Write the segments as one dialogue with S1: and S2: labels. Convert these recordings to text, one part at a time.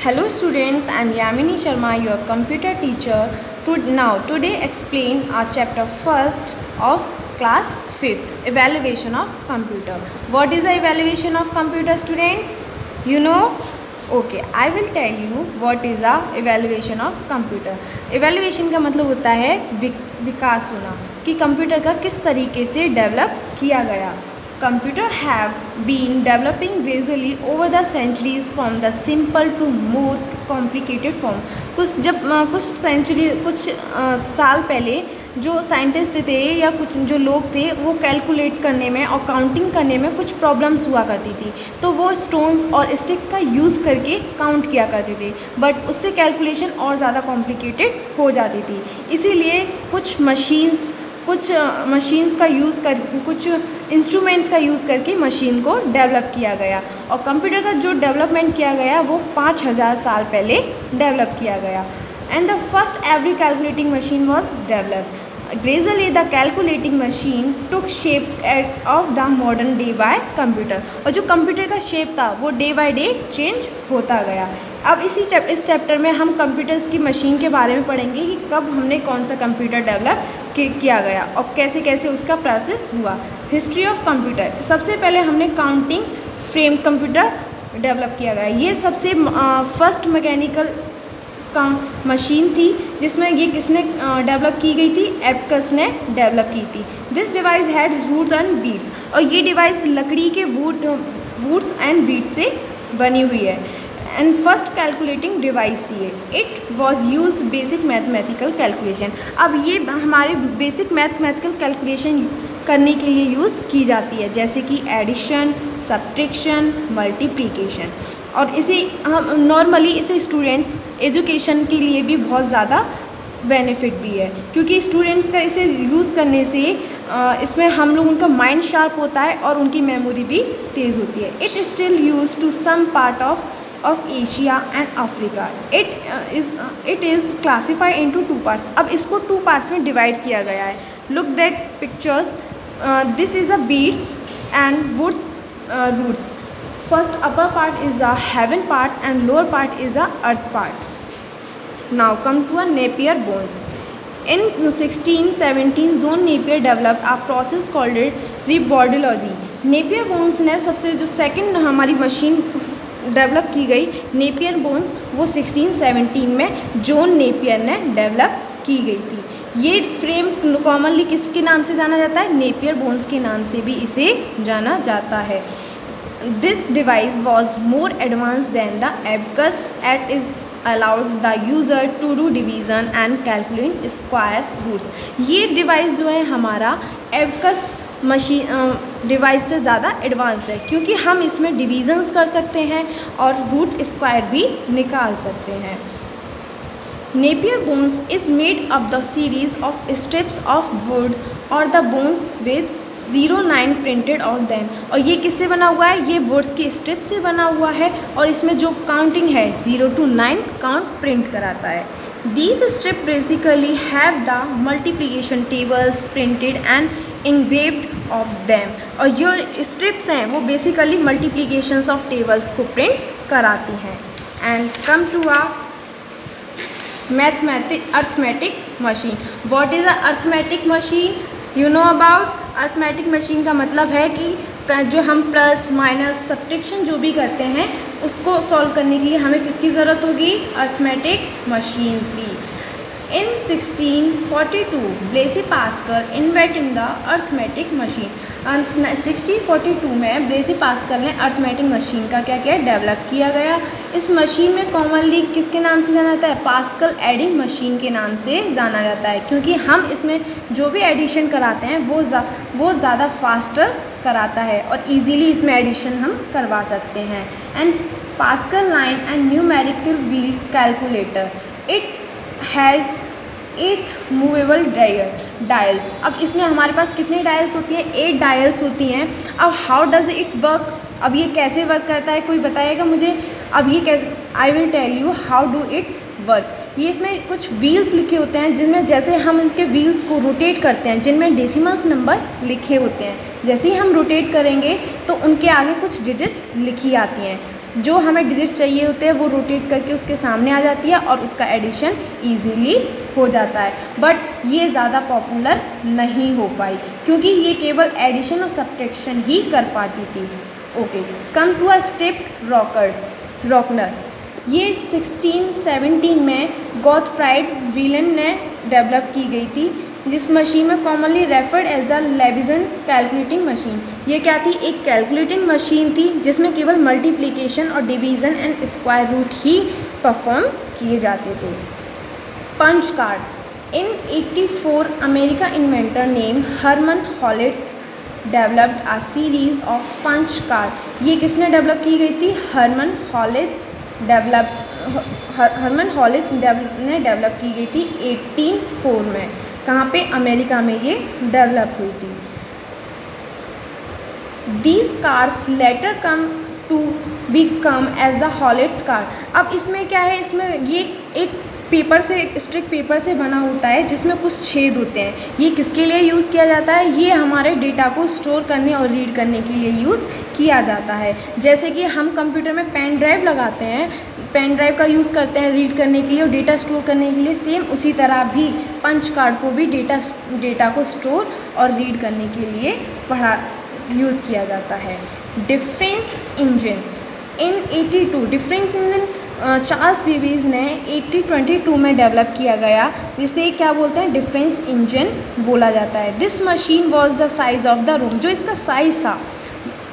S1: Hello students, I am Yamini Sharma, your computer teacher. Today explain our chapter 1st of class 5th, evaluation of computer. What is the evaluation of computer, students? You know? Okay, I will tell you what is the evaluation of computer. Evaluation का मतलब होता है विकास होना कि computer का किस तरीके से डेवलप किया गया. Computer have been developing gradually over the centuries from the simple to more complicated form. कुछ साल पहले जो साइंटिस्ट थे या कुछ जो लोग थे वो कैलकुलेट करने में और काउंटिंग करने में कुछ प्रॉब्लम्स हुआ करती थी, तो वो स्टोन्स और स्टिक का यूज़ करके काउंट किया करते थे, बट उससे कैलकुलेशन और ज़्यादा कॉम्प्लिकेटेड हो जाती थी. इसीलिए कुछ मशीन्स का यूज़ कर कुछ इंस्ट्रूमेंट्स का यूज़ करके मशीन को डेवलप किया गया. और कंप्यूटर का जो डेवलपमेंट किया गया वो 5000 साल पहले डेवलप किया गया. And the first every calculating machine was developed. Gradually the calculating machine took shape of the modern day by computer. और जो कंप्यूटर का शेप था वो डे बाय डे चेंज होता गया. अब इस चैप्टर में हम कंप्यूटर्स की मशीन के बारे में पढ़ेंगे कि कब हमने कौन सा कंप्यूटर डेवलप किया गया और कैसे कैसे उसका प्रोसेस हुआ. History of computer. सबसे पहले हमने काउंटिंग फ्रेम कंप्यूटर डेवलप किया गया. ये सबसे फर्स्ट मैकेनिकल मशीन थी जिसमें ये किसने डेवलप की गई थी? एबकस ने डेवलप की थी. This device had woods and beads. और ये डिवाइस लकड़ी के वुड्स एंड बीड्स से बनी हुई है. एंड फर्स्ट कैलकुलेटिंग डिवाइस थी. It was use basic mathematical calculation. अब ये हमारे बेसिक मैथमेटिकल कैलकुलेशन करने के लिए यूज़ की जाती है, जैसे कि एडिशन, सब्ट्रैक्शन, मल्टीप्लिकेशन. और इसे हम नॉर्मली इसे स्टूडेंट्स एजुकेशन के लिए भी बहुत ज़्यादा बेनिफिट भी है, क्योंकि स्टूडेंट्स का इसे यूज़ करने से इसमें हम लोग उनका माइंड शार्प होता है और उनकी मेमोरी भी तेज़ होती है. It still use to some part of Asia and Africa. It is classified into 2 parts. अब इसको 2 पार्ट्स में डिवाइड किया गया है. Look that pictures. This is a beads and woods roots. First upper part is a heaven part and lower part is a earth part. Now come to a Napier bones. In 1617 John Napier developed a process called ribaldology. Napier bones ने सबसे जो second हमारी machine develop की गई Napier bones वो 1617 में John Napier ने develop की गई थी. ये फ्रेम कॉमनली किसके नाम से जाना जाता है? नेपियर बोन्स के नाम से भी इसे जाना जाता है. This device was more advance than the abacus it is allowed the user to do division and calculate square roots. ये डिवाइस जो है हमारा एबकस मशीन डिवाइस से ज़्यादा एडवांस है, क्योंकि हम इसमें डिवीज़न्स कर सकते हैं और रूट स्क्वायर भी निकाल सकते हैं. Napier bones is made of the series of strips of wood or the bones with 09 printed on them. और ये किससे बना हुआ है? ये वुड्स की स्ट्रिप से बना हुआ है और इसमें जो काउंटिंग है 0 to 9 काउंट प्रिंट कराता है. These strips basically have the multiplication tables printed and engraved of them. और जो स्ट्रिप्स हैं वो बेसिकली मल्टीप्लिकेशंस ऑफ टेबल्स को प्रिंट कराती हैं. And come to a arithmetic machine. What is a arithmetic machine? You know about. Arithmetic machine का मतलब है कि जो हम प्लस माइनस सब्ट्रैक्शन जो भी करते हैं उसको सॉल्व करने के लिए हमें किसकी ज़रूरत होगी? अर्थमेटिक मशीन की. In 1642 Blaise Pascal invented the arithmetic machine. 1642 में ब्लेसी पास्कल ने अर्थमेटिक मशीन का क्या किया? डेवलप किया गया. इस मशीन में कॉमनली किसके नाम से जाना जाता है? पास्कल एडिंग मशीन के नाम से जाना जाता है, क्योंकि हम इसमें जो भी एडिशन कराते हैं वो ज़्यादा फास्टर कराता है और इजीली इसमें एडिशन हम करवा सकते हैं. And pascal line and numerical wheel calculator. It had 8 movable dials. अब इसमें हमारे पास कितनी डायल्स होती हैं? 8 डायल्स होती हैं. अब हाउ डज इट वर्क? अब ये कैसे वर्क करता है, कोई बताएगा मुझे? अब ये I will tell you how do it's work. ये इसमें कुछ व्हील्स लिखे होते हैं जिनमें जैसे हम इनके व्हील्स को रोटेट करते हैं जिनमें डेसिमल्स नंबर लिखे होते हैं. जैसे ही हम रोटेट करेंगे तो उनके आगे कुछ डिजिट्स लिखी आती हैं. जो हमें डिजिट चाहिए होते हैं वो रोटेट करके उसके सामने आ जाती है और उसका एडिशन ईजीली हो जाता है। बट ये ज़्यादा पॉपुलर नहीं हो पाई क्योंकि ये केवल एडिशन और सब्ट्रैक्शन ही कर पाती थी। Okay, come to a stepped reckoner. ये 1617 में गॉटफ्राइड विलन ने डेवलप की गई थी, जिस मशीन में commonly referred as the लेविसन calculating machine. ये क्या थी? एक कैलकुलेटिंग मशीन थी जिसमें केवल मल्टीप्लिकेशन और डिवीज़न एंड स्क्वायर रूट ही परफॉर्म किए जाते थे। Punch card. In 84 America inventor name Herman Hollerith developed a series of punch card. ये किसने डेवलप की गई थी? हरमन हॉलिट ने डेवलप की गई थी 1804 में। कहाँ पे? अमेरिका में ये डेवलप हुई थी। These cars later come to become as the Hewlett car। अब इसमें क्या है? इसमें ये एक पेपर से, एक स्ट्रिक पेपर से बना होता है जिसमें कुछ छेद होते हैं। ये किसके लिए यूज़ किया जाता है? ये हमारे डेटा को स्टोर करने और रीड करने के लिए यूज़ किया जाता है। जैसे कि हम कंप्यूटर में पेन ड्राइव लगाते हैं, पेन ड्राइव का यूज़ करते हैं रीड करने के लिए और डेटा स्टोर करने के लिए, सेम उसी तरह भी पंच कार्ड को भी डेटा को स्टोर और रीड करने के लिए यूज़ किया जाता है। Difference engine. In 82 difference engine Charles Babbage ने 1822 में डेवलप किया गया, जिसे क्या बोलते हैं? डिफरेंस इंजन बोला जाता है। This machine was the size of the room. जो इसका साइज था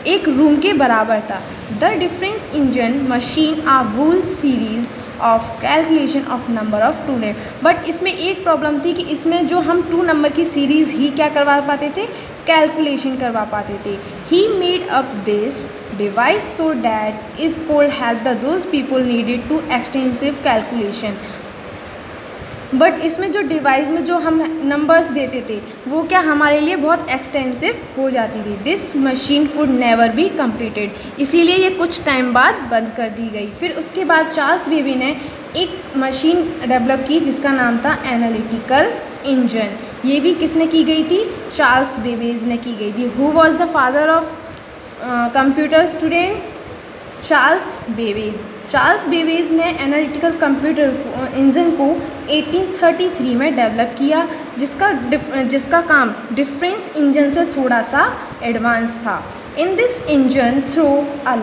S1: एक रूम के बराबर था। The difference engine machine a whole series of calculation of number of to name. But इसमें एक प्रॉब्लम थी कि इसमें जो हम 2 नंबर की सीरीज़ ही क्या करवा पाते थे? कैलकुलेशन करवा पाते थे। He made up this device so that it could help those people needed to extensive calculation। But इसमें जो डिवाइस में जो हम नंबर्स देते थे वो क्या हमारे लिए बहुत एक्सटेंसिव हो जाती थी। This machine could never be completed. इसीलिए ये कुछ टाइम बाद बंद कर दी गई। फिर उसके बाद चार्ल्स बेबी ने एक मशीन डेवलप की जिसका नाम था एनालिटिकल इंजन। ये भी किसने की गई थी? चार्ल्स बेबेज ने की गई थी। Who was the father of computer students? Charles Babbage. Charles Babbage ने एनालिटिकल कंप्यूटर इंजन को 1833 में डेवलप किया, जिसका काम डिफरेंस इंजन से थोड़ा सा एडवांस था। In this engine throw a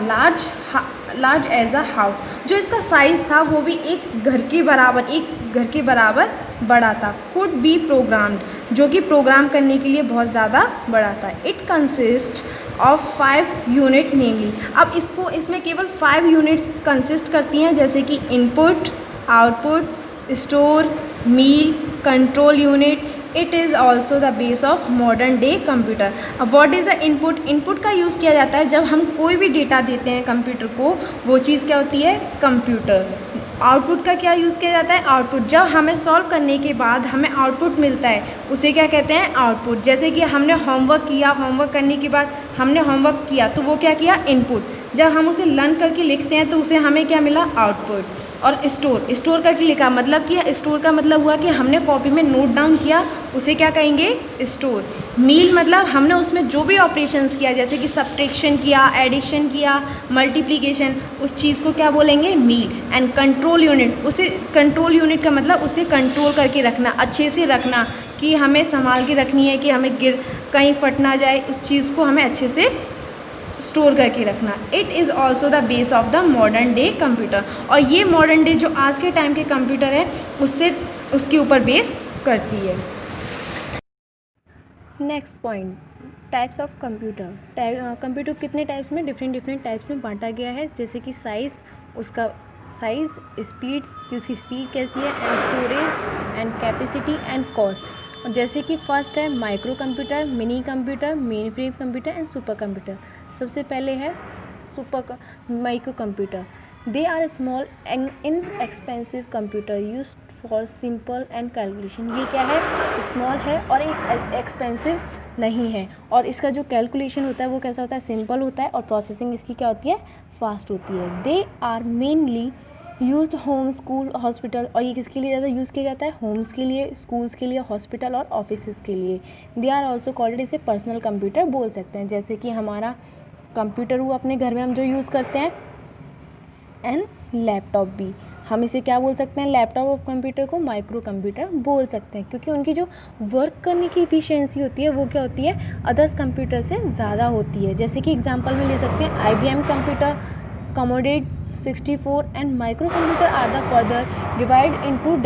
S1: large as a house. जो इसका साइज़ था वो भी एक घर के बराबर बड़ा था। कुड बी प्रोग्राम्ड, जो कि प्रोग्राम करने के लिए बहुत ज़्यादा बड़ा था। इट कंसिस्ट ऑफ 5 यूनिट नेमली। अब इसमें केवल 5 यूनिट्स कंसिस्ट करती हैं, जैसे कि input, output, store, mill, control unit. It is also the base of modern day computer. अब what is the input? Input का यूज़ किया जाता है जब हम कोई भी डेटा देते हैं कंप्यूटर को, वो चीज़ क्या होती है? कंप्यूटर। आउटपुट का क्या यूज़ किया जाता है? आउटपुट। जब हमें सॉल्व करने के बाद हमें आउटपुट मिलता है उसे क्या कहते हैं? आउटपुट। जैसे कि हमने होमवर्क किया, होमवर्क करने के बाद हमने होमवर्क किया तो वो क्या किया? इनपुट। जब हम उसे लर्न करके लिखते हैं तो उसे हमें क्या मिला? आउटपुट। और स्टोर करके लिखा मतलब क्या? स्टोर का मतलब हुआ कि हमने कॉपी में नोट डाउन किया, उसे क्या कहेंगे? स्टोर। मील मतलब हमने उसमें जो भी ऑपरेशंस किया, जैसे कि सब्ट्रैक्शन किया, एडिशन किया, मल्टीप्लिकेशन, उस चीज़ को क्या बोलेंगे? Mill. And control unit, control unit का मतलब उसे कंट्रोल करके रखना, अच्छे से रखना, कि हमें संभाल के रखनी है कि हमें कहीं फट ना जाए, उस चीज़ को हमें अच्छे से स्टोर करके रखना। It is also the base of the modern day computer. और ये मॉडर्न डे जो आज के टाइम के कंप्यूटर है उसके ऊपर बेस करती है। Next point, types of computer. Computer कितने टाइप्स में, डिफरेंट टाइप्स में बांटा गया है, जैसे कि उसका साइज़, स्पीड कि उसकी स्पीड कैसी है, and storage and capacity and cost. जैसे कि फर्स्ट है microcomputer, minicomputer, mainframe computer and supercomputer. सबसे पहले है microcomputer. They are small and inexpensive computer use for simple and calculation. ये क्या है? स्मॉल है और एक एक्सपेंसिव नहीं है, और इसका जो कैलकुलेशन होता है वो कैसा होता है? सिंपल होता है, और प्रोसेसिंग इसकी क्या होती है? फास्ट होती है। They are mainly used home, school, hospital. और ये किसके लिए ज़्यादा यूज़ किया जाता है? होम्स के लिए, स्कूल्स के लिए, हॉस्पिटल और ऑफिसेज़ के लिए। दे आर ऑल्सो कॉल्ड, इसे पर्सनल कंप्यूटर बोल सकते हैं। जैसे कि हमारा कंप्यूटर हुआ अपने घर में हम जो यूज़ करते हैं,
S2: एंड लैपटॉप भी। हम इसे क्या बोल सकते हैं, लैपटॉप और कंप्यूटर को माइक्रो कंप्यूटर बोल सकते हैं, क्योंकि उनकी जो वर्क करने की एफिशिएंसी होती है वो क्या होती है, अदर्स कंप्यूटर से ज़्यादा होती है। जैसे कि एग्जांपल में ले सकते हैं IBM computer, Commodore 64 and micro computer are the further divide into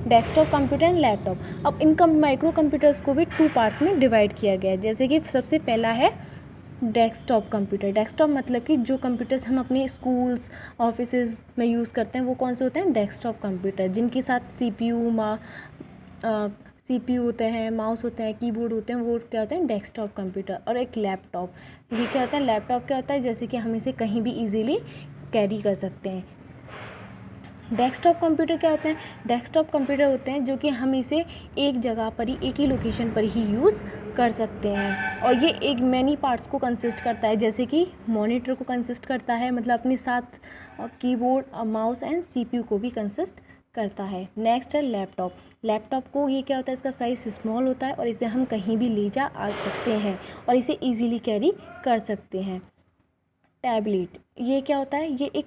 S2: desktop computer and laptop. अब इन माइक्रो कंप्यूटर्स को भी 2 पार्ट्स में डिवाइड किया गया है। जैसे कि सबसे पहला है डेस्कटॉप कंप्यूटर। डेस्कटॉप मतलब कि जो कंप्यूटर्स हम अपने स्कूल्स ऑफिसेज में यूज़ करते हैं वो कौन से होते हैं, डेस्कटॉप कंप्यूटर, जिनके साथ CPU होते हैं, माउस होते हैं, कीबोर्ड होते हैं, वो क्या होते हैं, डेस्कटॉप कंप्यूटर। और एक लैपटॉप, ये क्या होता है, लैपटॉप क्या होता है, जैसे कि हम इसे कहीं भी इजीली कैरी कर सकते हैं। डेस्कटॉप कंप्यूटर क्या होते हैं, डेस्कटॉप कंप्यूटर होते हैं जो कि हम इसे एक जगह पर ही, एक ही लोकेशन पर ही यूज़ कर सकते हैं। और ये एक मैनी पार्ट्स को कंसिस्ट करता है, जैसे कि मॉनिटर को कंसिस्ट करता है, मतलब अपने साथ कीबोर्ड, माउस एंड CPU को भी कंसिस्ट करता है। नेक्स्ट है लैपटॉप। लैपटॉप को ये क्या होता है, इसका साइज़ स्मॉल होता है और इसे हम कहीं भी ले जा आ सकते हैं और इसे ईजिली कैरी कर सकते हैं। टैबलेट, ये क्या होता है, ये एक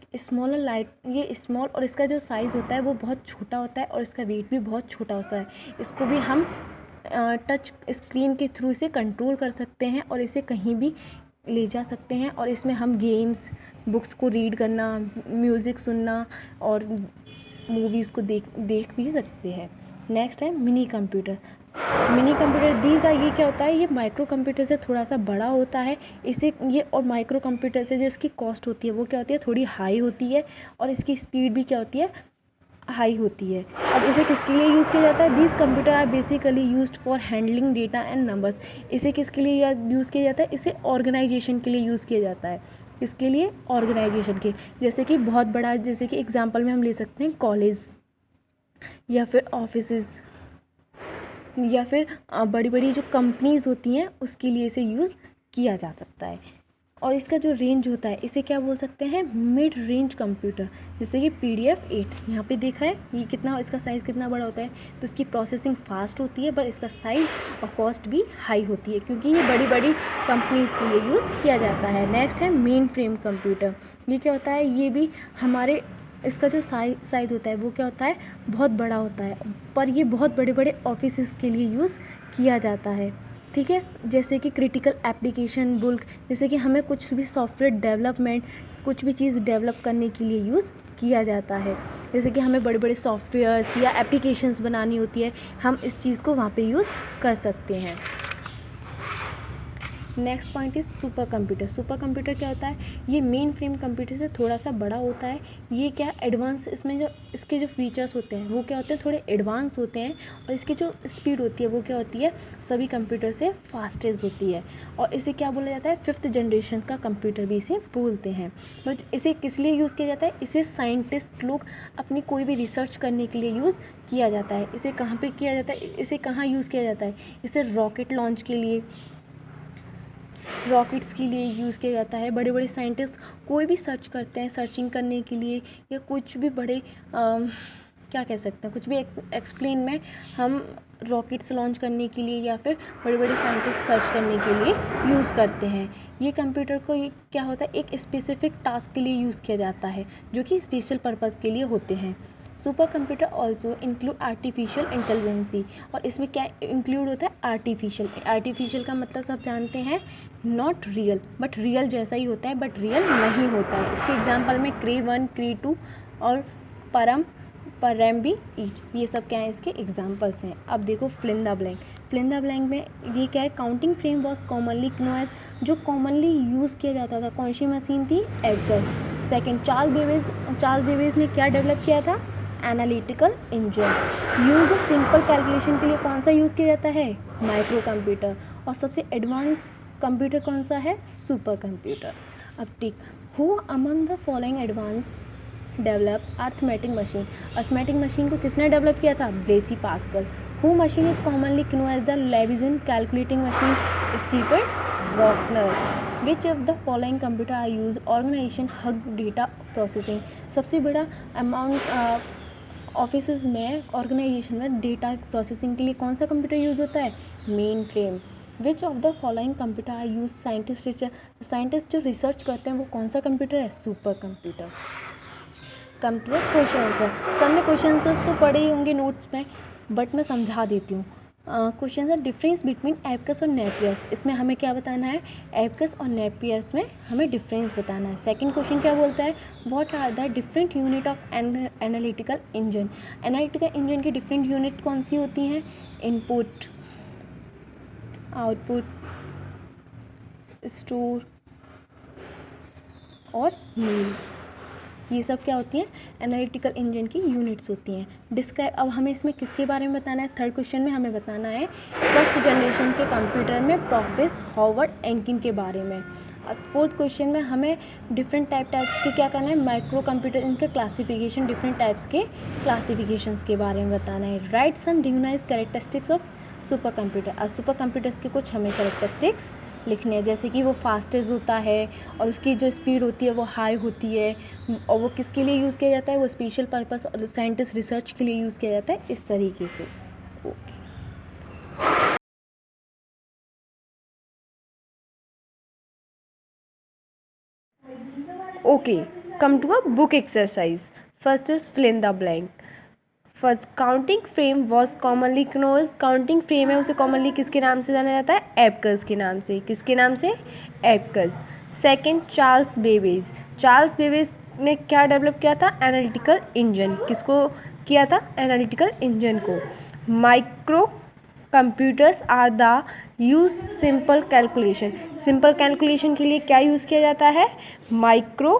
S2: ये स्मॉल और इसका जो साइज़ होता है वो बहुत छोटा होता है और इसका वेट भी बहुत छोटा होता है। इसको भी हम टच स्क्रीन के थ्रू इसे कंट्रोल कर सकते हैं और इसे कहीं भी ले जा सकते हैं। और इसमें हम गेम्स, बुक्स को रीड करना, म्यूज़िक सुनना और मूवीज़ को देख भी सकते हैं। नेक्स्ट है मिनी कंप्यूटर। मिनी कंप्यूटर ये क्या होता है, ये माइक्रो कंप्यूटर से थोड़ा सा बड़ा होता है। इसे ये और माइक्रो कंप्यूटर से जो इसकी कॉस्ट होती है वो क्या होती है, थोड़ी हाई होती है और इसकी स्पीड भी क्या होती है, हाई होती है। अब इसे किसके लिए यूज़ किया जाता है, these computer are basically used for handling data and numbers. इसे किसके लिए यूज़ किया जाता है, इसे ऑर्गेनाइजेशन के लिए यूज़ किया जाता है। इसके लिए ऑर्गेनाइजेशन के, जैसे कि बहुत बड़ा, जैसे कि एग्जांपल में हम ले सकते हैं कॉलेज या फिर ऑफिसेज या फिर बड़ी बड़ी जो कंपनीज़ होती हैं उसके लिए इसे यूज़ किया जा सकता है। और इसका जो रेंज होता है इसे क्या बोल सकते हैं, मिड रेंज कंप्यूटर। जैसे कि PDF-8 यहाँ पे देखा है, ये कितना, इसका साइज़ कितना बड़ा होता है, तो इसकी प्रोसेसिंग फास्ट होती है पर इसका साइज़ और कॉस्ट भी हाई होती है, क्योंकि ये बड़ी बड़ी कंपनीज़ के लिए यूज़ किया जाता है। नेक्स्ट है मेन फ्रेम कंप्यूटर। ये क्या होता है, ये भी हमारे, इसका जो साइज़ होता है वो क्या होता है, बहुत बड़ा होता है, पर ये बहुत बड़े बड़े ऑफिसेज़ के लिए यूज़ किया जाता है। ठीक है, जैसे कि क्रिटिकल एप्लीकेशन बुल्क, जैसे कि हमें कुछ भी सॉफ्टवेयर डेवलपमेंट, कुछ भी चीज़ डेवलप करने के लिए यूज़ किया जाता है। जैसे कि हमें बड़े बड़े सॉफ्टवेयर्स या एप्लीकेशंस बनानी होती है, हम इस चीज़ को वहाँ पे यूज़ कर सकते हैं। Next point is super computer. Super computer क्या होता है, ये मेन फ्रेम कंप्यूटर से थोड़ा सा बड़ा होता है। ये क्या एडवांस, इसमें जो इसके जो फीचर्स होते हैं वो क्या होते हैं, थोड़े एडवांस होते हैं और इसकी जो स्पीड होती है वो क्या होती है, सभी कंप्यूटर से फास्टेस्ट होती है। और इसे क्या बोला जाता है, 5th जनरेशन का कंप्यूटर भी इसे बोलते हैं। बट इसे किस लिए यूज़ किया जाता है, इसे साइंटिस्ट लोग अपनी कोई भी रिसर्च करने के लिए यूज़ किया जाता है। इसे कहाँ पर किया जाता है, इसे कहाँ यूज़ किया जाता है, इसे रॉकेट लॉन्च के लिए, रॉकेट्स के लिए यूज़ किया जाता है। बड़े बड़े साइंटिस्ट कोई भी सर्च करते हैं, सर्चिंग करने के लिए, या कुछ भी बड़े क्या कह सकते हैं, कुछ भी एक्सप्लेन में हम रॉकेट्स लॉन्च करने के लिए या फिर बड़े बड़े साइंटिस्ट सर्च करने के लिए यूज़ करते हैं। ये कंप्यूटर को, ये क्या होता है, एक स्पेसिफिक टास्क के लिए यूज़ किया जाता है जो कि स्पेशल पर्पज़ के लिए होते हैं। Supercomputer also include artificial intelligence. और इसमें क्या इंक्लूड होता है, आर्टिफिशियल का मतलब सब जानते हैं, नॉट रियल, बट रियल जैसा ही होता है बट रियल नहीं होता है। इसके एग्जांपल में क्रे 1, क्रे 2 और परैम्बी ईट, ये सब क्या है, इसके एग्जांपल्स हैं। अब देखो फिल द ब्लैंक में ये क्या है, counting frame was commonly known as, जो कॉमनली यूज़ किया जाता था, कौन सी मशीन थी, एगस। सेकेंड, चार्ल्स बेबेज ने क्या डेवलप किया था, analytical engine. Use simple calculation के लिए कौन सा यूज़ किया जाता है, माइक्रो कंप्यूटर। और सबसे एडवांस कंप्यूटर कौन सा है, सुपर कंप्यूटर। अब tick, who among the following advance develop arithmetic machine. Arithmetic machine को किसने डेवलप किया था, Blaise Pascal. Who machine is commonly known as the लेविसन calculating machine, stepped reckoner. Which of the following computer are use organisation huge data processing. सबसे बड़ा amount offices में, organisation में data processing के लिए कौन सा कंप्यूटर यूज़ होता है, mainframe. Which of the following computer are use scientist जो रिसर्च करते हैं वो कौन सा कंप्यूटर है? Super computer. Complete question answer. सब में क्वेश्चन आंसर्स तो पढ़े ही होंगे नोट्स में, बट मैं समझा देती हूँ। क्वेश्चन है डिफरेंस बिटवीन एबकस और नेपियर्स। इसमें हमें क्या बताना है? एबकस और नेपियर्स में हमें डिफरेंस बताना है। सेकंड क्वेश्चन क्या बोलता है? What are the different unit of analytical engine. Analytical engine की डिफरेंट यूनिट कौन सी होती हैं? इनपुट, आउटपुट, स्टोर और मील। ये सब क्या होती हैं? एनालिटिकल इंजन की यूनिट्स होती हैं। डिस्क्राइब, अब हमें इसमें किसके बारे में बताना है? थर्ड क्वेश्चन में हमें बताना है फर्स्ट जनरेशन के कंप्यूटर में प्रोफेसर हॉवर्ड एंकिन के बारे में। अब फोर्थ क्वेश्चन में हमें डिफरेंट टाइप्स के क्या करना है? माइक्रो कंप्यूटर, इनके क्लासिफिकेशन, डिफरेंट टाइप्स के क्लासिफिकेशंस के बारे में बताना है। Write some recognised characteristics of supercomputer. और सुपर कंप्यूटर्स के कुछ हमें कैरेक्टरिस्टिक्स लिखने हैं, जैसे कि वो फास्टेस्ट होता है और उसकी जो स्पीड होती है वो हाई होती है, और वो किसके लिए यूज़ किया जाता है? वो स्पेशल पर्पस और साइंटिस्ट रिसर्च के लिए यूज़ किया जाता है, इस तरीके से। Okay, come to a book exercise. First is fill in the blank। First, counting frame was commonly knows. Counting frame है उसे कॉमनली किसके नाम से जाना जाता है? एबकस के नाम से। किसके नाम से? Abacus. Second, Charles Babbage. Charles Babbage ने क्या डेवलप किया था? Analytical engine. किसको किया था? एनालिटिकल इंजन को। Micro computers are the use simple calculation. Simple calculation के लिए क्या यूज़ किया जाता है? Micro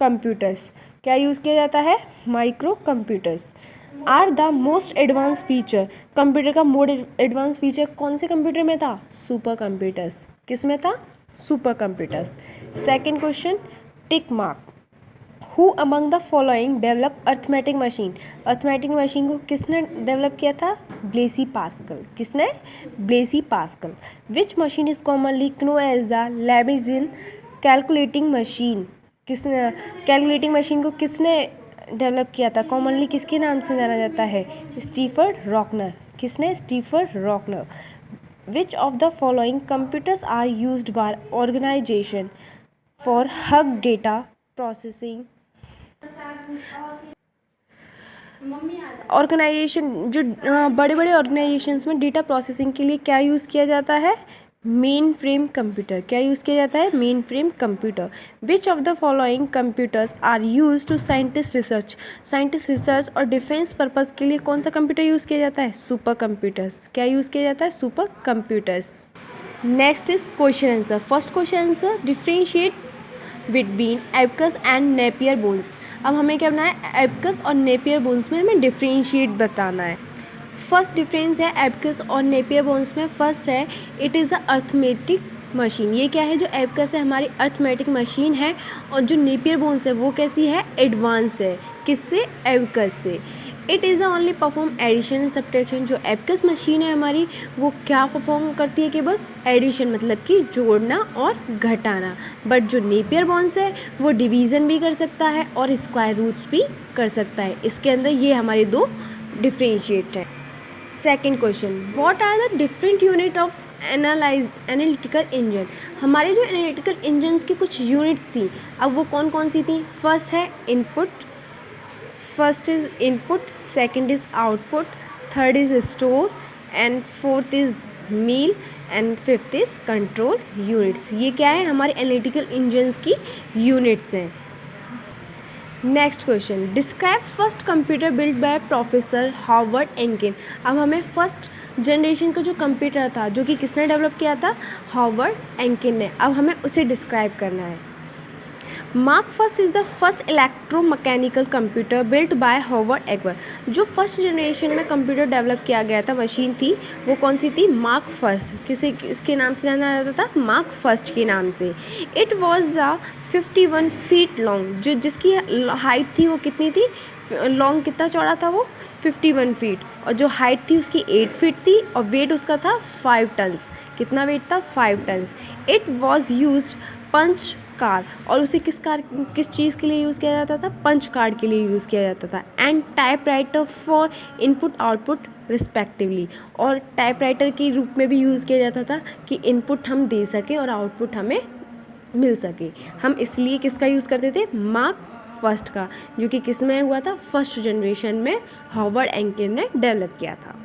S2: computers. क्या यूज़ किया जाता है? Micro computers. Are the most advance feature. Computer का मोस्ट एडवांस फीचर कौन से कंप्यूटर में था? Super computers. किस में था? Super computers. Second question, tick mark. Who among the following develop arithmetic machine. Arithmetic machine को किसने डेवलप किया था? Blaise Pascal. किसने? Blaise Pascal. Which machine is commonly known as the Leibnizian calculating machine. किसने calculating machine को किसने develop किया था? कॉमनली किसके नाम से जाना जाता है? Stepped reckoner. किसने? Stepped reckoner. Which of the following computers are used by organisation for huge data processing. Organisation, जो बड़े बड़े ऑर्गेनाइजेशंस में डेटा प्रोसेसिंग के लिए क्या यूज़ किया जाता है? Mainframe computer. क्या यूज़ किया जाता है? Mainframe computer. Which of the following computers are use to scientist research. Scientist research और डिफेंस पर्पज़ के लिए कौन सा कंप्यूटर यूज़ किया जाता है? Super computers. क्या यूज़ किया जाता है? Super computers. Next is question answer. First question answer, differentiate between abacus and Napier bones. अब हमें क्या बनाना है? एबकस और नेपियर बोन्स में हमें डिफ्रेंशिएट बताना है। फर्स्ट डिफरेंस है एबकस और नेपियर बोन्स में। फर्स्ट है, it is the arithmetic machine. ये क्या है? जो एबकस है हमारी अर्थमेटिक मशीन है, और जो नेपियर बोन्स है वो कैसी है? एडवांस है। किससे? एबकस से। It is the only perform addition and subtraction. जो एबकस मशीन है हमारी वो क्या परफॉर्म करती है? केवल एडिशन, मतलब कि जोड़ना और घटाना। बट जो नेपियर बोन्स है वो डिवीज़न भी कर सकता है और स्क्वायर रूट्स भी कर सकता है। इसके अंदर ये हमारे दो डिफ्रेंशिएट है। Second question, what are the different unit of analytical engine. हमारे जो एनालिटिकल इंजन्स की कुछ यूनिट्स थी, अब वो कौन कौन सी थी? फर्स्ट है input. First is input, second is output, third is store, and fourth is mill, and fifth is control units. ये क्या है? हमारे एनालिटिकल इंजन्स की यूनिट्स हैं। Next question, describe first computer build by professor Howard Aiken. अब हमें first generation का जो कंप्यूटर था, जो कि किसने डेवलप किया था? हॉवर्ड एंकिन ने। अब हमें उसे डिस्क्राइब करना है। Mark first is the first electromechanical computer built by Howard Aiken. जो फर्स्ट जनरेशन में कंप्यूटर डेवलप किया गया था, मशीन थी, वो कौन सी थी? Mark first. किसके नाम से जाना जाता था? मार्क फर्स्ट के नाम से। It was the 51 feet long. जो जिसकी हाइट थी वो कितनी थी? लॉन्ग कितना चौड़ा था वो? 51 फीट। और जो हाइट थी उसकी 8 फीट थी, और वेट उसका था 5 टन्स। कितना वेट था? 5 tons. It was used punch card. और उसे किस चीज़ के लिए यूज़ किया जाता था? पंच कार्ड के लिए यूज़ किया जाता था। And type writer for input output respectively, और टाइपराइटर के रूप में भी यूज़ किया जाता था कि इनपुट हम दे सकें और आउटपुट हमें मिल सके। हम इसलिए किसका यूज़ करते थे, मार्क फर्स्ट का, जो कि किस में हुआ था, फर्स्ट जनरेशन में हॉवर्ड एंकर ने डेवलप किया था।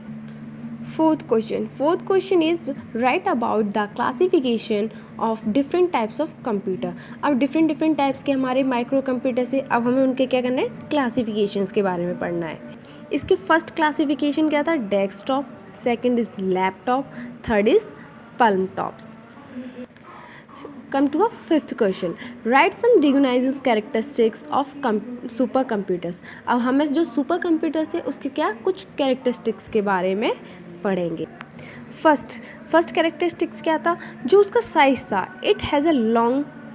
S2: Fourth question is right about the classification of different types of computer. अब डिफरेंट टाइप्स के हमारे माइक्रो कंप्यूटर से अब हमें उनके क्या करना है, क्लासिफिकेशंस के बारे में पढ़ना है। इसके फर्स्ट क्लासिफिकेशन क्या था, desktop, second is laptop, third is plum tops. Come to a fifth question. Write some recognizes characteristics of super computers. अब हमें जो सुपर कंप्यूटर्स थे उसके क्या कुछ कैरेक्टरिस्टिक्स के बारे में पढ़ेंगे। फर्स्ट कैरेक्टरिस्टिक्स क्या था, जो उसका साइज था, it has a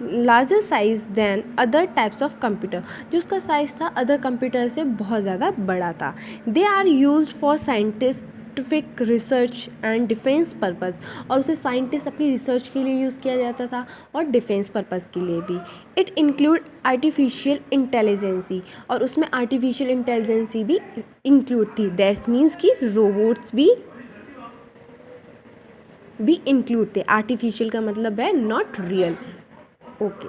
S2: larger size than other types of computer. जो उसका साइज था अदर कंप्यूटर से बहुत ज़्यादा बड़ा था। They are used for scientific research and defence purpose, और उसे साइंटिस्ट अपनी रिसर्च के लिए यूज़ किया जाता था और डिफेंस पर्पज़ के लिए भी। इट इंक्लूड आर्टिफिशियल इंटेलिजेंसी, और उसमें आर्टिफिशियल इंटेलिजेंसी भी इंक्लूड थी। दैट्स मीन्स कि रोबोट्स भी इंक्लूड थे। आर्टिफिशियल का मतलब है नॉट रियल। ओके।